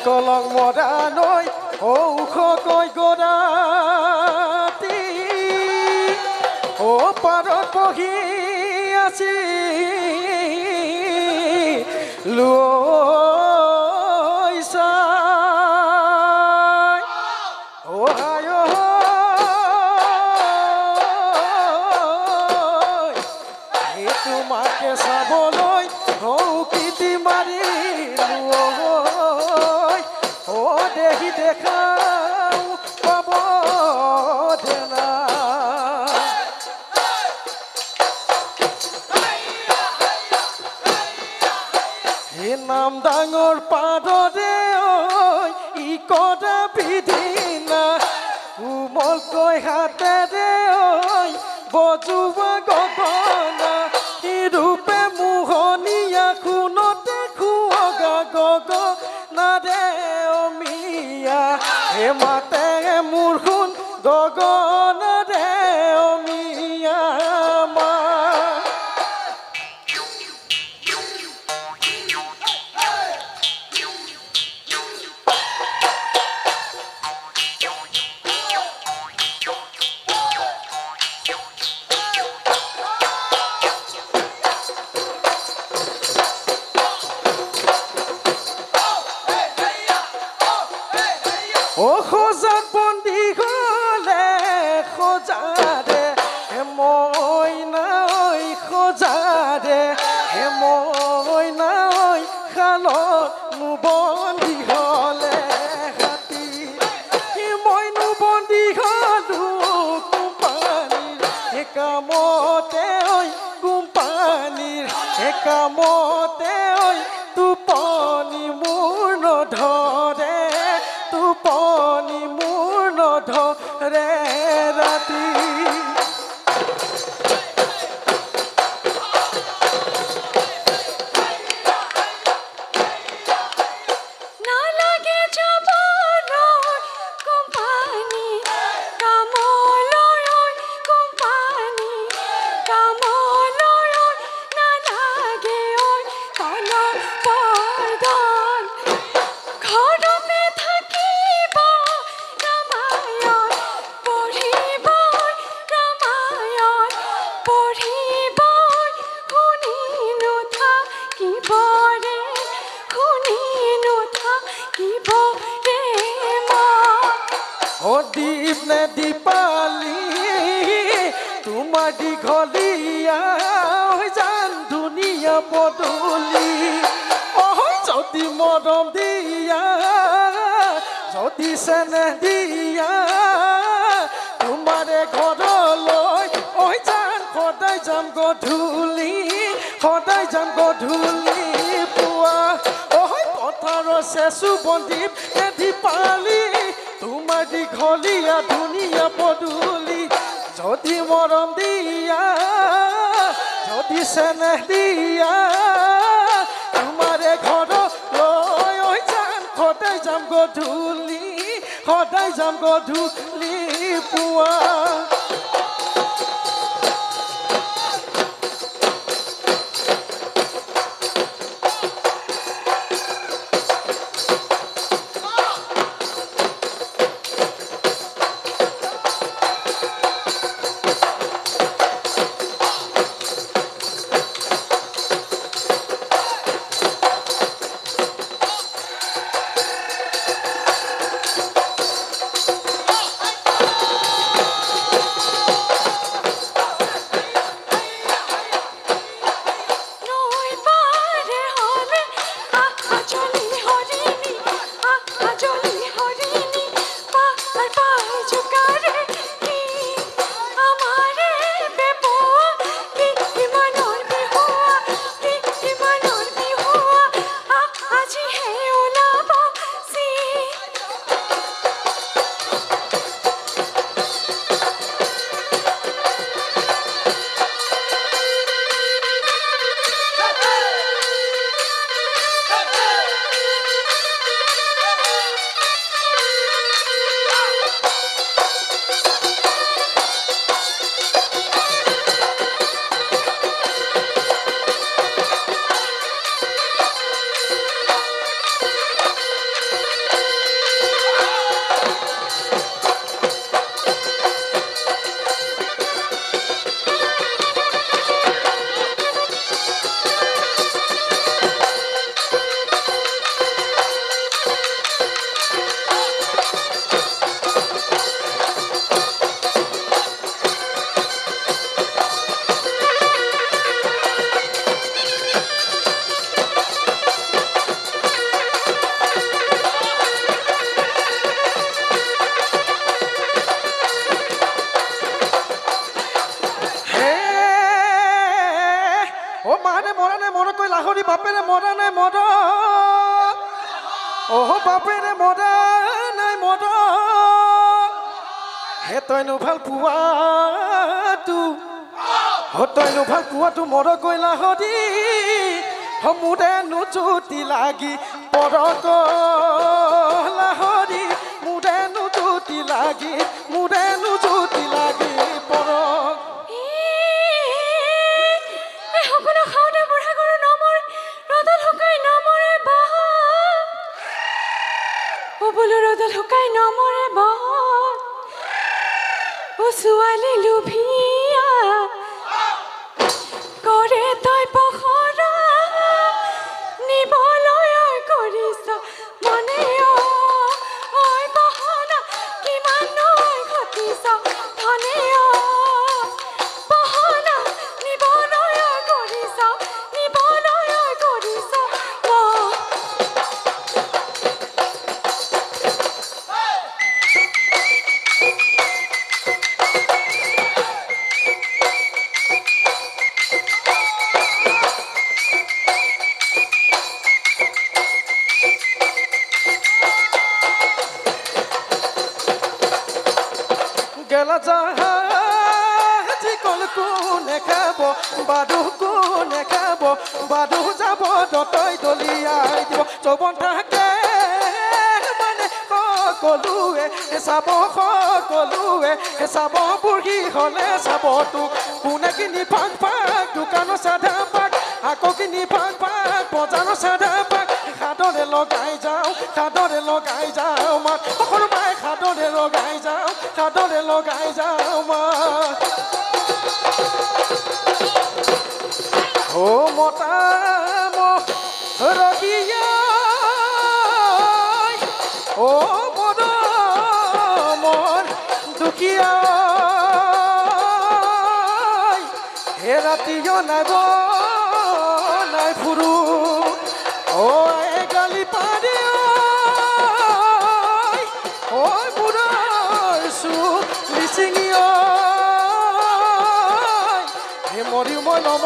কলং মৰা নৈ ঔষ কৈ গৰাতি ও পাৰত বহি আছি লৈ চাই ও হায় এই তোমাকে চাবলৈ হৌকিতি মাৰিলো দেখি দেখাও পাব দেনা হে নাম ডাঙৰ পাদৰে ই কটা বিধিনা কোমলকৈ হাতেৰে বজোৱা গগনা ই ৰূপে মোহনীয়া খুনতে খুৱগা গগনাৰে হে মাতে মোৰ শুন গগনৰে অমিয়া মা খোজাত বন্দী গলে খোজাৰে হে মইনা ঐ খোজাৰে হে মইনা ঐ খালত মো বন্দী হলে হাতী মইনো বন্দী হলো কোম্পানীৰ হে কামতে ঐ কোম্পানীৰ হে কামতে ঐ টোপনি মোৰ নধৰে টোপনি মোৰ নধৰে ৰাতি দীপ নে দীপালি তোমাৰ দীঘলীয়া জান ধুনীয়া পদূলি যদি মৰম দিয়া যদি চেনেহ দিয়া তোমাৰে ঘৰলৈ জান সদায় যাম গধূলি সদায় যাম গধূলি পুৱা পথাৰৰ চেচু বন্দীপ নে দীপালি তোমাৰ দীঘলীয়া ধুনীয়া পদূলি যদি মৰম দিয়া যদি চেনেহ দিয়া তোমাৰে ঘৰলৈ যাম সদায় যাম গধূলি সদায় যাম গধূলি পুৱা ও মারে মরা নাই মর কই লাহরি বাপেরে মরা নাই মর ও বাপেরে মরা নাই মর হে তইনো ভাল পুয়া তু ও তইনো ভাল পুয়া তু মর কই লাহরি মুরে নুজুতি লাগি পরক লাহরি মুরে নুজুতি লাগি পরক সকলো খাওঁতে বুঢ়া গৰু নমৰ ৰ'দত শুকাই নমৰে বাহ ও বোলো ৰ'দত শুকাই নমৰে বাহ ও ছোৱালী লোভিয়া কৰে তই পখৰা নিবলৈ কৰিছ মনে ঐ বহনা কিমান নৈ ঘটিছ ধনে বহনা নিবলৈ কৰিছ গেলা জাহাজি কল কোনে খাব বাদু কোনে খাব বাদু যাব দতই দলিয়াই দিব যৌবন থাকে মানে সকলোৱে চাব সকলোৱে চাব বুঢ়ী হ'লে চাব তোক কোনে কিনি ভাগ ভাগ দোকানৰ চাধা পাক আকৌ কিনি ভাগ ভাগ বজাৰৰ চাধা পাক সাদৰে লগাই যাওঁ মাত সৰু মাই সাদৰে লগাই যাওঁ মাত ও মতা ৰবিয়া ও মন দুখীয়া হে ৰাতিও নাই ফুৰু ও গালি পাৰি ও মূৰৰ চুপ লিচিঙি হে মৰিও মই নম